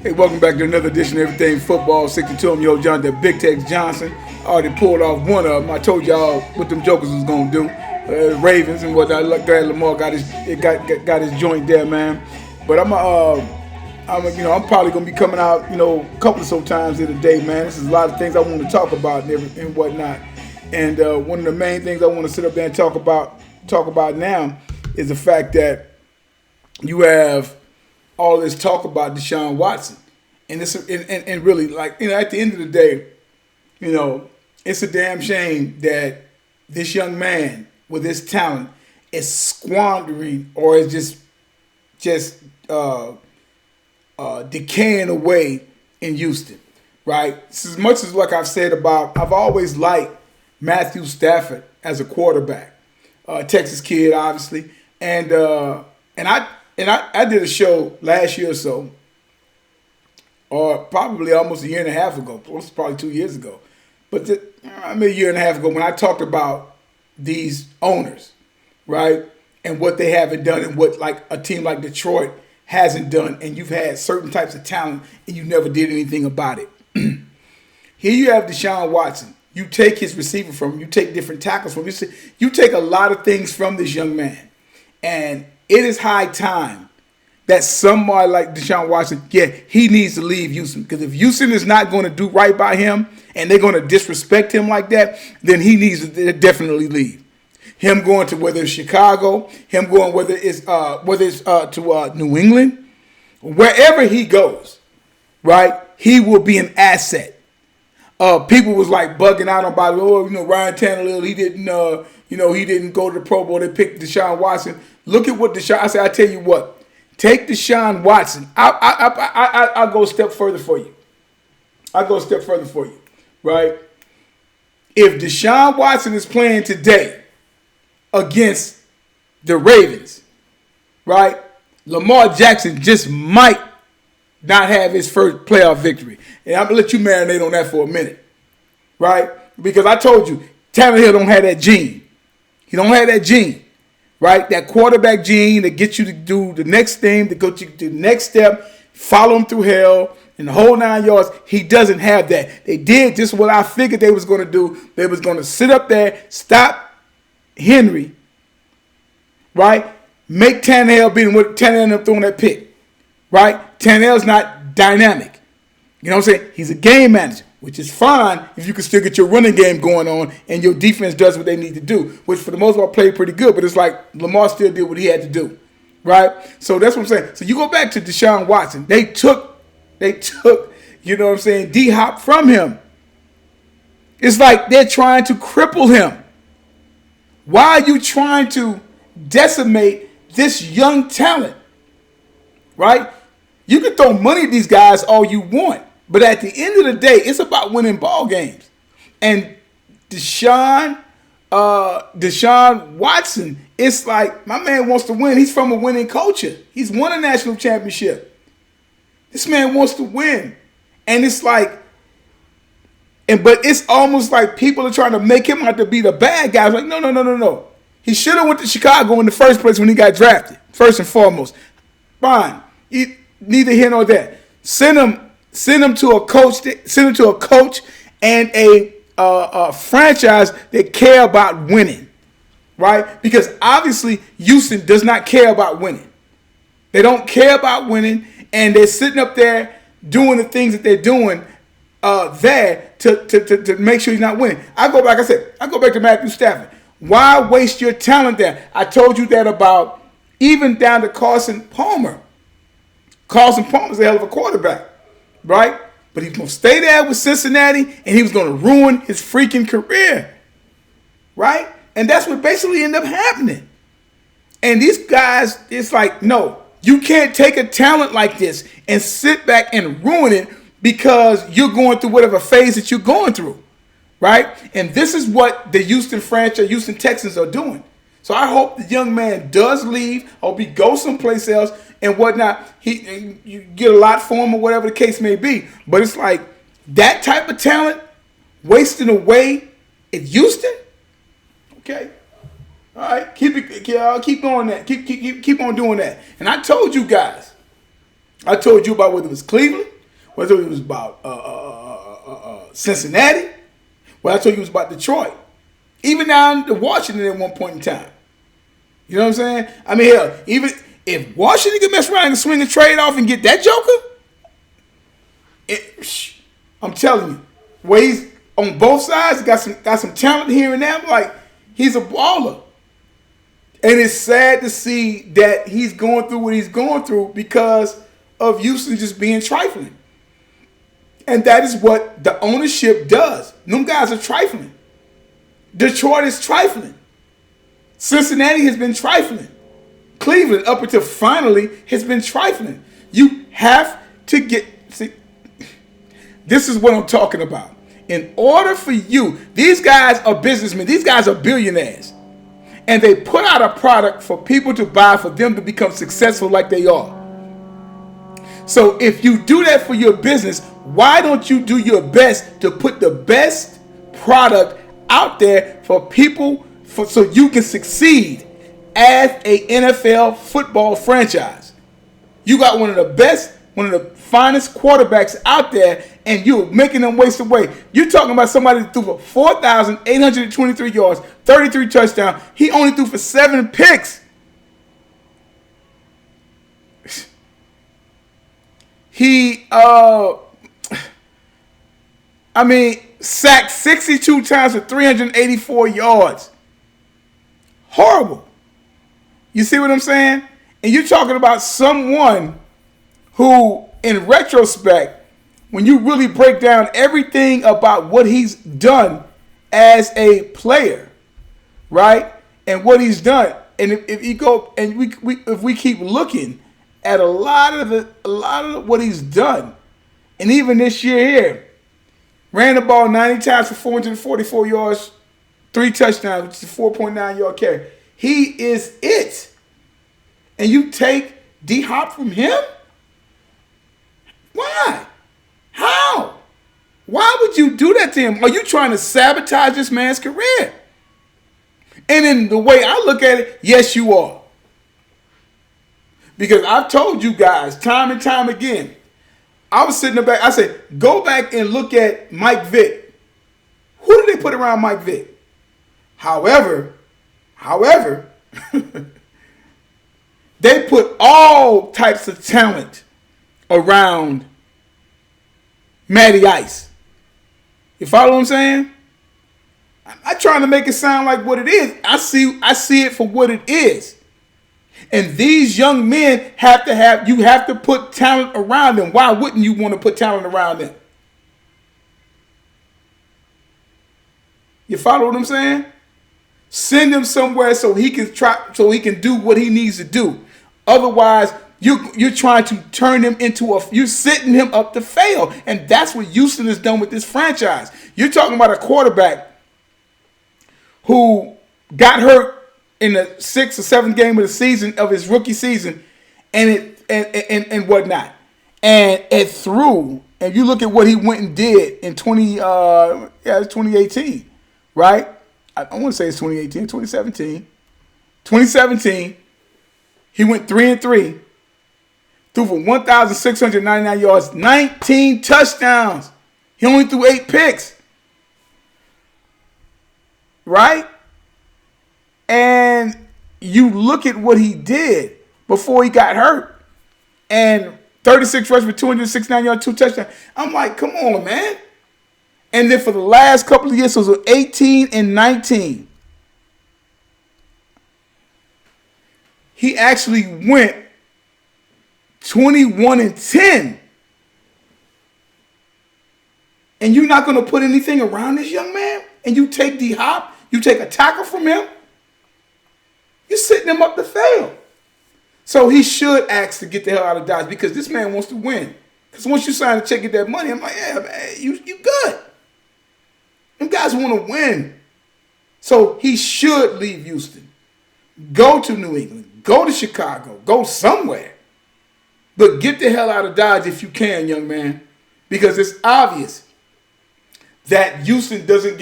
Hey, welcome back to another edition of Everything Football. 62, I'm your John, the Big Tex Johnson. I already pulled off one of them. I told y'all what them jokers was going to do. Ravens and whatnot. Glad Lamar got his joint there, man. But I'm probably going to be coming out, a couple of so times in a day, man. This is a lot of things I want to talk about and whatnot. And one of the main things I want to sit up there and talk about now is the fact that you have all this talk about Deshaun Watson, and really, like, at the end of the day, it's a damn shame that this young man with his talent is squandering or is just decaying away in Houston, right? It's as much as like I've always liked Matthew Stafford as a quarterback, Texas kid, obviously, and I did a show last year or so, or probably almost a year and a half ago, probably 2 years ago. But a year and a half ago when I talked about these owners, right, and what they haven't done and what like a team like Detroit hasn't done, and you've had certain types of talent and you never did anything about it. Here you have Deshaun Watson. You take his receiver from him. You take different tackles from him. You take a lot of things from this young man. And it is high time that somebody like Deshaun Watson, he needs to leave Houston. Because if Houston is not going to do right by him and they're going to disrespect him like that, then he needs to definitely leave. Him going to whether it's Chicago, him going whether it's to New England, wherever he goes, right, he will be an asset. People was like bugging out about, Ryan Tannehill, he didn't go to the Pro Bowl. They picked Deshaun Watson. Look at what Deshaun. I tell you what, take Deshaun Watson. I'll go a step further for you. Right? If Deshaun Watson is playing today against the Ravens, right, Lamar Jackson just might not have his first playoff victory. And I'm going to let you marinate on that for a minute, right? Because I told you, Tannehill don't have that gene. He don't have that gene, right? That quarterback gene that gets you to do the next thing, to go to the next step, follow him through hell, and the whole 9 yards. He doesn't have that. They did just what I figured they was going to do. They was going to sit up there, stop Henry, right? Make Tannehill beat him with Tannehill throwing that pick, right? Tannehill's not dynamic. You know what I'm saying? He's a game manager, which is fine if you can still get your running game going on and your defense does what they need to do, which for the most part played pretty good, but it's like Lamar still did what he had to do, right? So that's what I'm saying. So you go back to Deshaun Watson. They took, D-Hop from him. It's like they're trying to cripple him. Why are you trying to decimate this young talent, right? You can throw money at these guys all you want, but at the end of the day, it's about winning ball games. And Deshaun Watson, it's like my man wants to win. He's from a winning culture. He's won a national championship. This man wants to win. And it's like, but it's almost like people are trying to make him out to be the bad guy. It's like, no. He should have went to Chicago in the first place when he got drafted, first and foremost. Fine. Neither here nor there. Send him to a coach and a franchise that care about winning, right? Because obviously Houston does not care about winning. They don't care about winning, and they're sitting up there doing the things that they're doing there to make sure he's not winning. I go back to Matthew Stafford. Why waste your talent there? I told you that about even down to Carson Palmer. Carson Palmer's a hell of a quarterback, right? But he's going to stay there with Cincinnati, and he was going to ruin his freaking career, right? And that's what basically ended up happening. And these guys, it's like, no, you can't take a talent like this and sit back and ruin it because you're going through whatever phase that you're going through, right? And this is what the Houston Texans are doing. So I hope the young man does leave. I hope he goes someplace else and whatnot. You get a lot for him or whatever the case may be. But it's like that type of talent wasting away at Houston. Okay, all right, keep doing that. Keep on doing that. And I told you guys. I told you about whether it was Cleveland, Well, I told you it was about Cincinnati. Well, I told you it was about Detroit. Even down to Washington at one point in time. You know what I'm saying? I mean, hell, even if Washington could mess around and swing a trade off and get that joker, I'm telling you, where he's on both sides, got some talent here and there. Like, he's a baller. And it's sad to see that he's going through what he's going through because of Houston just being trifling. And that is what the ownership does. Them guys are trifling. Detroit is trifling. Cincinnati has been trifling. Cleveland, up until finally, has been trifling. You have to see, this is what I'm talking about. In order for you, these guys are businessmen. These guys are billionaires. And they put out a product for people to buy, for them to become successful like they are. So if you do that for your business, why don't you do your best to put the best product out there for people so you can succeed as a NFL football franchise? You got one of the best, one of the finest quarterbacks out there, and you're making them waste away. You're talking about somebody that threw for 4,823 yards, 33 touchdowns. He only threw for 7 picks. He, sacked 62 times for 384 yards. Horrible. You see what I'm saying? And you're talking about someone who, in retrospect, when you really break down everything about what he's done as a player, right? And what he's done, and if you go and if we keep looking at a lot of what he's done, and even this year here, ran the ball 90 times for 444 yards, 3 touchdowns, which is a 4.9 yard carry. He is it. And you take D-Hop from him? Why? How? Why would you do that to him? Are you trying to sabotage this man's career? And in the way I look at it, yes, you are. Because I've told you guys time and time again, I was sitting back, I said, go back and look at Mike Vick. Who did they put around Mike Vick? However, they put all types of talent around Matty Ice. You follow what I'm saying? I'm not trying to make it sound like what it is. I see it for what it is. And these young men you have to put talent around them. Why wouldn't you want to put talent around them? You follow what I'm saying? Send him somewhere so he can do what he needs to do. Otherwise, you're trying to turn him into you're setting him up to fail. And that's what Houston has done with this franchise. You're talking about a quarterback who got hurt in the 6th or 7th game of the season of his rookie season, and whatnot, and it threw. And you look at what he went and did in 2018, right? I want to say it's 2018, 2017. 2017, he went 3-3, threw for 1,699 yards, 19 touchdowns. He only threw 8 picks, right? And you look at what he did before he got hurt, and 36 rushes for 269 yards, 2 touchdowns. I'm like, come on, man. And then for the last couple of years, it was 18 and 19. He actually went 21 and 10. And you're not going to put anything around this young man? And you take D-Hop, you take a tackle from him? You're setting him up to fail. So he should ask to get the hell out of Dodge, because this man wants to win. Because once you sign a check, get that money, I'm like, yeah, man, you good. Them guys want to win. So he should leave Houston. Go to New England. Go to Chicago. Go somewhere. But get the hell out of Dodge if you can, young man. Because it's obvious that Houston doesn't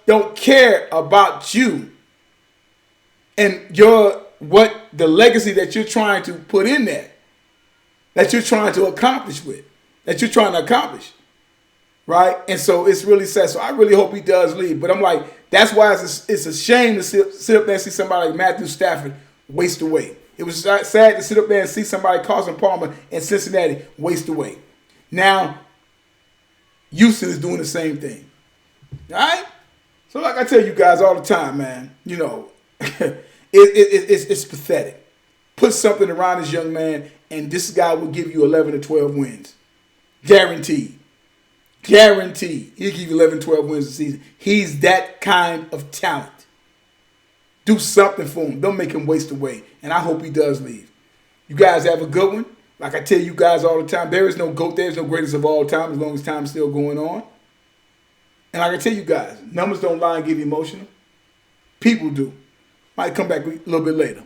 don't care about you and what the legacy that you're trying to put in there. that you're trying to accomplish with, that you're trying to accomplish. Right? And so it's really sad. So I really hope he does leave. But I'm like, that's why it's a shame to sit up there and see somebody like Matthew Stafford waste away. It was sad to sit up there and see somebody, Carson Palmer, in Cincinnati waste away. Now, Houston is doing the same thing. All right? So like I tell you guys all the time, man, you know, it's pathetic. Put something around this young man, and this guy will give you 11 to 12 wins. Guaranteed. Guaranteed. He'll give you 11, 12 wins a season. He's that kind of talent. Do something for him. Don't make him waste away. And I hope he does leave. You guys have a good one. Like I tell you guys all the time, there is no GOAT, there is no greatest of all time as long as time's still going on. And like I tell you guys, numbers don't lie and get emotional. People do. Might come back a little bit later.